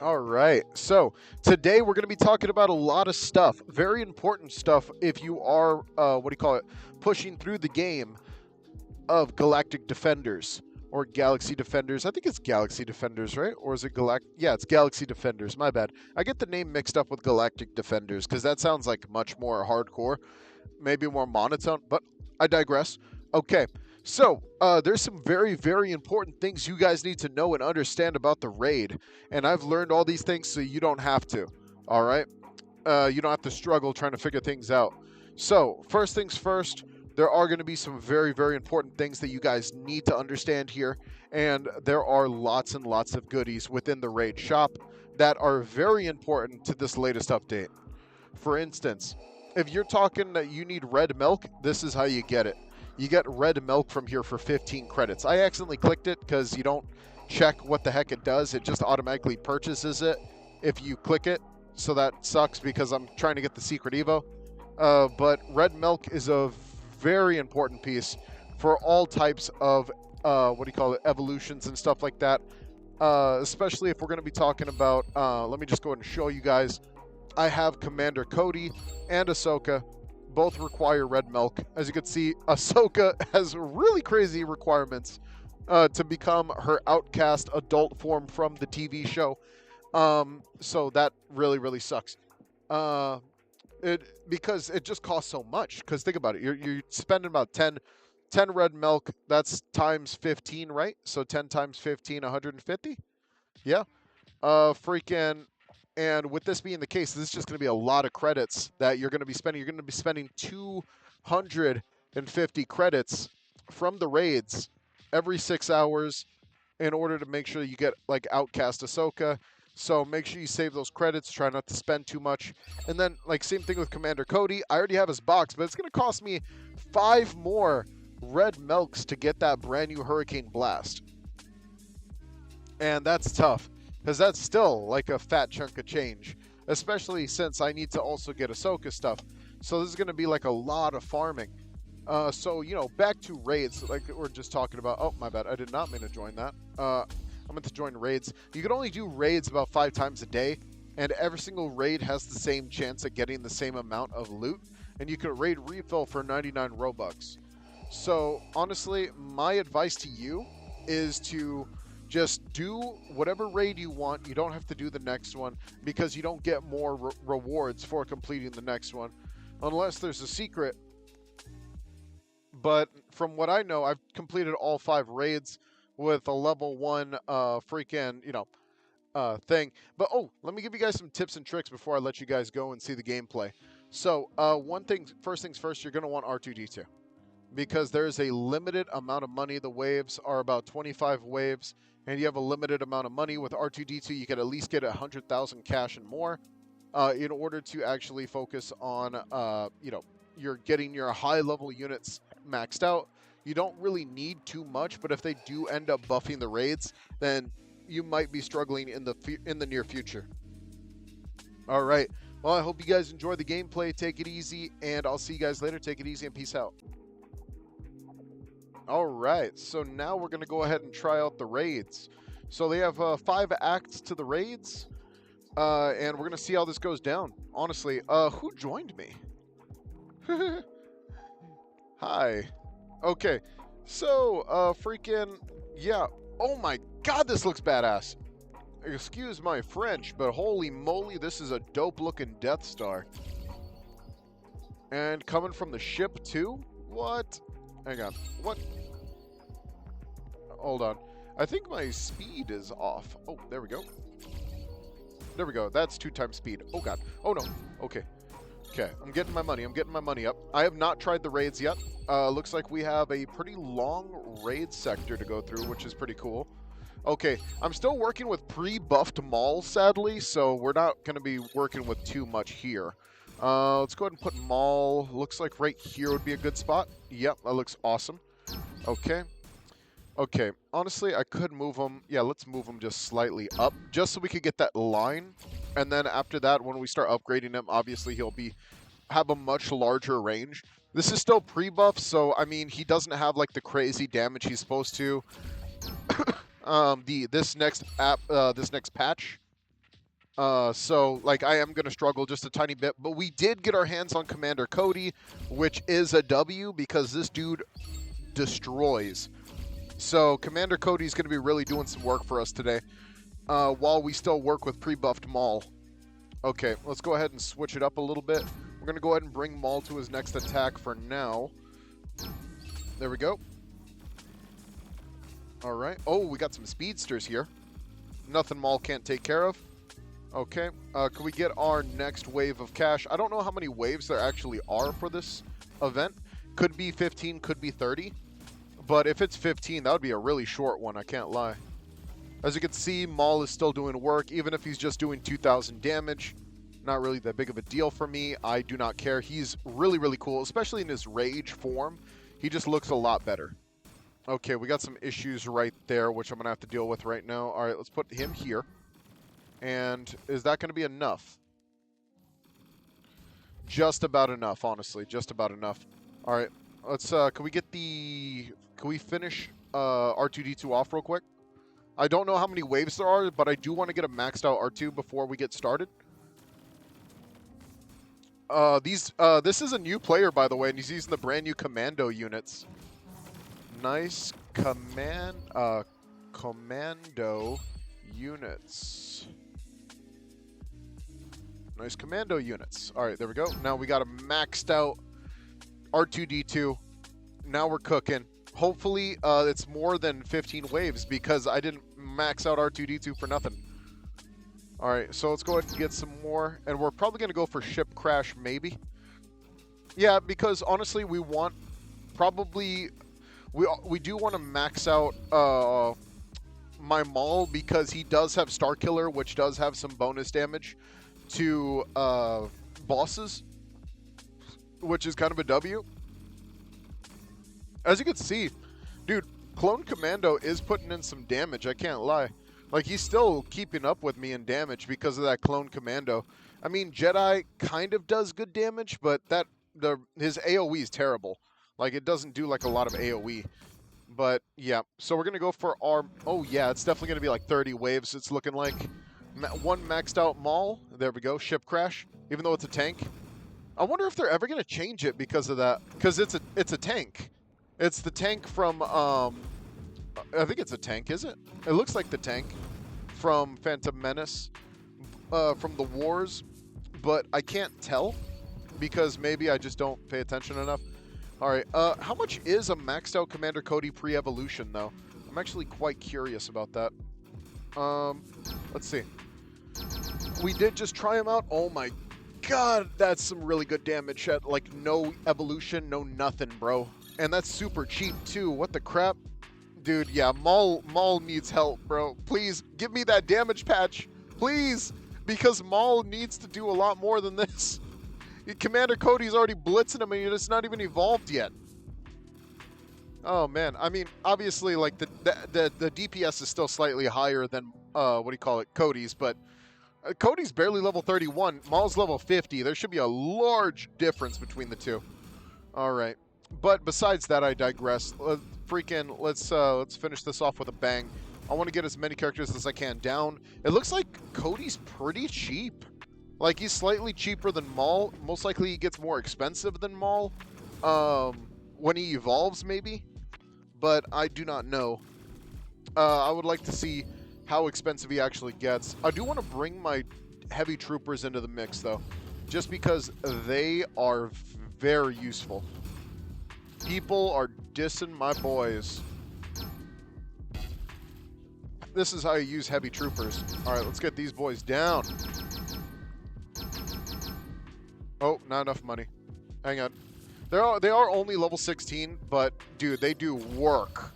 All right. So today we're going to be talking about a lot of stuff, very important stuff if you are, what do you call it, pushing through the game of Galactic Defenders or Galaxy Defenders. I think it's Galaxy Defenders, right? Or is it Yeah, it's Galaxy Defenders. My bad. I get the name mixed up with Galactic Defenders because that sounds like much more hardcore, maybe more monotone, but I digress. Okay, so there's some very, very important things you guys need to know and understand about the raid, and I've learned all these things so you don't have to. All right, you don't have to struggle trying to figure things out. So first things first, there are going to be some very, very important things that you guys need to understand here, and there are lots and lots of goodies within the raid shop that are very important to this latest update. For instance, if you're talking that you need red milk, this is how you get it. You get red milk from here for 15 credits. I accidentally clicked it because you don't check what the heck it does. It just automatically purchases it if you click it. So that sucks because I'm trying to get the secret Evo. But red milk is a very important piece for all types of, evolutions and stuff like that. Especially if we're going to be talking about, let me just go ahead and show you guys. I have Commander Cody and Ashoka. Both require red milk. As you can see, Ashoka has really crazy requirements to become her outcast adult form from the TV show. So that really, really sucks. Because it just costs so much. Because think about it. You're spending about 10 red milk. That's times 15, right? So 10 times 15, 150? Yeah. Freaking And with this being the case, this is just going to be a lot of credits that you're going to be spending. You're going to be spending 250 credits from the raids every 6 hours in order to make sure you get like Outcast Ahsoka. So make sure you save those credits. Try not to spend too much. And then like same thing with Commander Cody. I already have his box, but it's going to cost me 5 more red milks to get that brand new Hurricane Blast. And that's tough. Because that's still like a fat chunk of change, especially since I need to also get Ahsoka stuff. So this is going to be like a lot of farming. So, back to raids, like we're just talking about. Oh, my bad. I did not mean to join that. I meant to join raids. You can only do raids about 5 times a day, and every single raid has the same chance at getting the same amount of loot, and you can raid refill for 99 Robux. So, honestly, my advice to you is to just do whatever raid you want. You don't have to do the next one because you don't get more rewards for completing the next one unless there's a secret. But from what I know, I've completed all 5 raids with a level 1 thing. But let me give you guys some tips and tricks before I let you guys go and see the gameplay. So first things first, you're going to want R2D2 because there's a limited amount of money. The waves are about 25 waves, and you have a limited amount of money. With R2D2, you can at least get 100,000 cash and more in order to actually focus on, you're getting your high-level units maxed out. You don't really need too much, but if they do end up buffing the raids, then you might be struggling in the near future. All right. Well, I hope you guys enjoy the gameplay. Take it easy, and I'll see you guys later. Take it easy, and peace out. All right, so now we're going to go ahead and try out the raids. So they have 5 acts to the raids, and we're going to see how this goes down. Honestly, who joined me? Hi. Okay, so, yeah. Oh my god, this looks badass. Excuse my French, but holy moly, this is a dope-looking Death Star. And coming from the ship, too? What? Hang on. What? Hold on. I think my speed is off. Oh, there we go. There we go. That's 2 times speed. Oh, God. Oh, no. Okay. Okay. I'm getting my money. I'm getting my money up. I have not tried the raids yet. Looks like we have a pretty long raid sector to go through, which is pretty cool. Okay. I'm still working with pre-buffed malls, sadly, so we're not going to be working with too much here. Let's go ahead and put mall. Looks like right here would be a good spot. Yep, that looks awesome. Okay. Okay, honestly, I could move him. Yeah, let's move him just slightly up, just so we could get that line. And then after that, when we start upgrading him, obviously he'll have a much larger range. This is still pre-buff, so I mean, he doesn't have like the crazy damage he's supposed to. This next patch So, like, I am going to struggle just a tiny bit. But we did get our hands on Commander Cody, which is a W because this dude destroys. So, Commander Cody's going to be really doing some work for us today while we still work with pre-buffed Maul. Okay, let's go ahead and switch it up a little bit. We're going to go ahead and bring Maul to his next attack for now. There we go. All right. Oh, we got some speedsters here. Nothing Maul can't take care of. Okay. Can we get our next wave of cash? I don't know how many waves there actually are for this event. Could be 15, could be 30. But if it's 15, that would be a really short one, I can't lie. As you can see, Maul is still doing work, even if he's just doing 2,000 damage. Not really that big of a deal for me. I do not care. He's really, really cool, especially in his rage form. He just looks a lot better. Okay, we got some issues right there, which I'm going to have to deal with right now. All right, let's put him here. And is that going to be enough? Just about enough, honestly. Just about enough. All right, let's, can we finish R2-D2 off real quick? I don't know how many waves there are, but I do want to get a maxed out R2 before we get started. This is a new player, by the way, and he's using the brand new commando units. Nice commando units. Nice commando units. All right, there we go. Now we got a maxed out R2-D2. Now we're cooking. Hopefully, it's more than 15 waves because I didn't max out R2-D2 for nothing. All right, so let's go ahead and get some more. And we're probably going to go for ship crash, maybe. Yeah, because honestly, we want probably... We do want to max out my Maul because he does have Star Killer, which does have some bonus damage to bosses, which is kind of a W. As you can see, dude, Clone Commando is putting in some damage, I can't lie. Like, he's still keeping up with me in damage because of that Clone Commando. I mean, Jedi kind of does good damage, but his AoE is terrible. Like, it doesn't do, like, a lot of AoE. But, yeah. So we're going to go for our... Oh, yeah, it's definitely going to be, like, 30 waves, it's looking like. One maxed out Maul. There we go. Ship crash. Even though it's a tank. I wonder if they're ever going to change it because of that. Because it's a tank. It's the tank from... I think it's a tank, is it? It looks like the tank from Phantom Menace. From the Wars. But I can't tell. Because maybe I just don't pay attention enough. Alright, how much is a maxed out Commander Cody pre-evolution, though? I'm actually quite curious about that. Let's see. We did just try him out. Oh my god, that's some really good damage at, like, no evolution, no nothing, bro. And that's super cheap, too. What the crap? Dude, yeah, Maul needs help, bro. Please, give me that damage patch. Please! Because Maul needs to do a lot more than this. Commander Cody's already blitzing him, and it's not even evolved yet. Oh man, I mean, obviously, like the DPS is still slightly higher than Cody's, but Cody's barely level 31. Maul's level 50. There should be a large difference between the two. All right, but besides that, I digress. Let's finish this off with a bang. I want to get as many characters as I can down. It looks like Cody's pretty cheap. Like, he's slightly cheaper than Maul. Most likely he gets more expensive than Maul when he evolves, maybe. But I do not know. I would like to see how expensive he actually gets. I do want to bring my heavy troopers into the mix, though. Just because they are very useful. People are dissing my boys. This is how you use heavy troopers. All right, let's get these boys down. Oh, not enough money. Hang on. They are only level 16, but dude, they do work.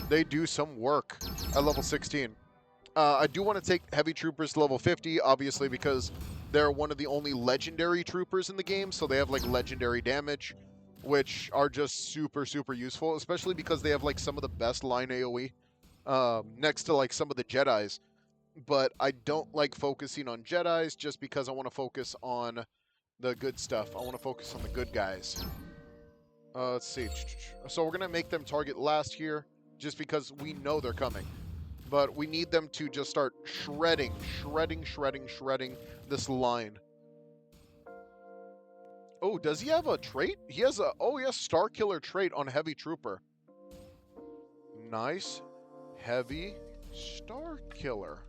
They do some work at level 16. I do want to take heavy troopers to level 50, obviously, because they're one of the only legendary troopers in the game, so they have like legendary damage, which are just super, super useful, especially because they have like some of the best line AoE next to like some of the Jedis. But I don't like focusing on Jedis just because I want to focus on the good stuff. I want to focus on the good guys. Let's see. So we're going to make them target last here just because we know they're coming. but we need them to just start shredding this line. Oh, does he have a trait? He has a, oh yes, Star Killer trait on Heavy Trooper. Nice. Heavy Star Killer.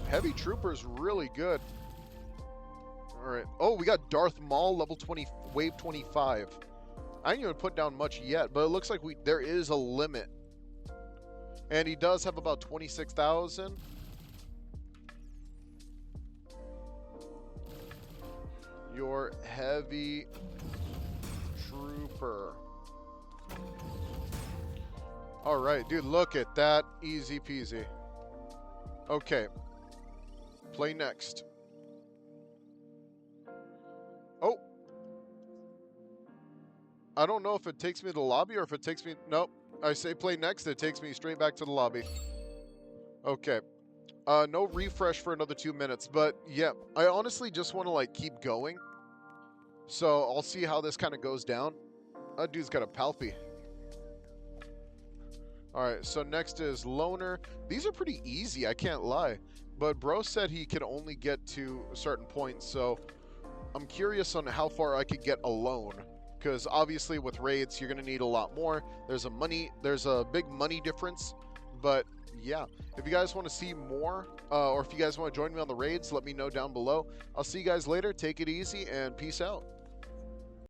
Heavy Trooper is really good. All right. Oh, we got Darth Maul, level 20, wave 25. I didn't even put down much yet, but it looks like there is a limit. And he does have about 26,000. Your Heavy Trooper. All right, dude, look at that. Easy peasy. Okay. Play next. Oh. I don't know if it takes me to the lobby or if it takes me... Nope. I say play next, it takes me straight back to the lobby. Okay. No refresh for another 2 minutes, but yeah, I honestly just want to like keep going. So I'll see how this kind of goes down. That dude's got a palpy. Alright, so next is Loner. These are pretty easy, I can't lie. But bro said he could only get to a certain point, so I'm curious on how far I could get alone. Because obviously with raids, you're going to need a lot more. There's a big money difference. But yeah, if you guys want to see more, or if you guys want to join me on the raids, let me know down below. I'll see you guys later. Take it easy and peace out.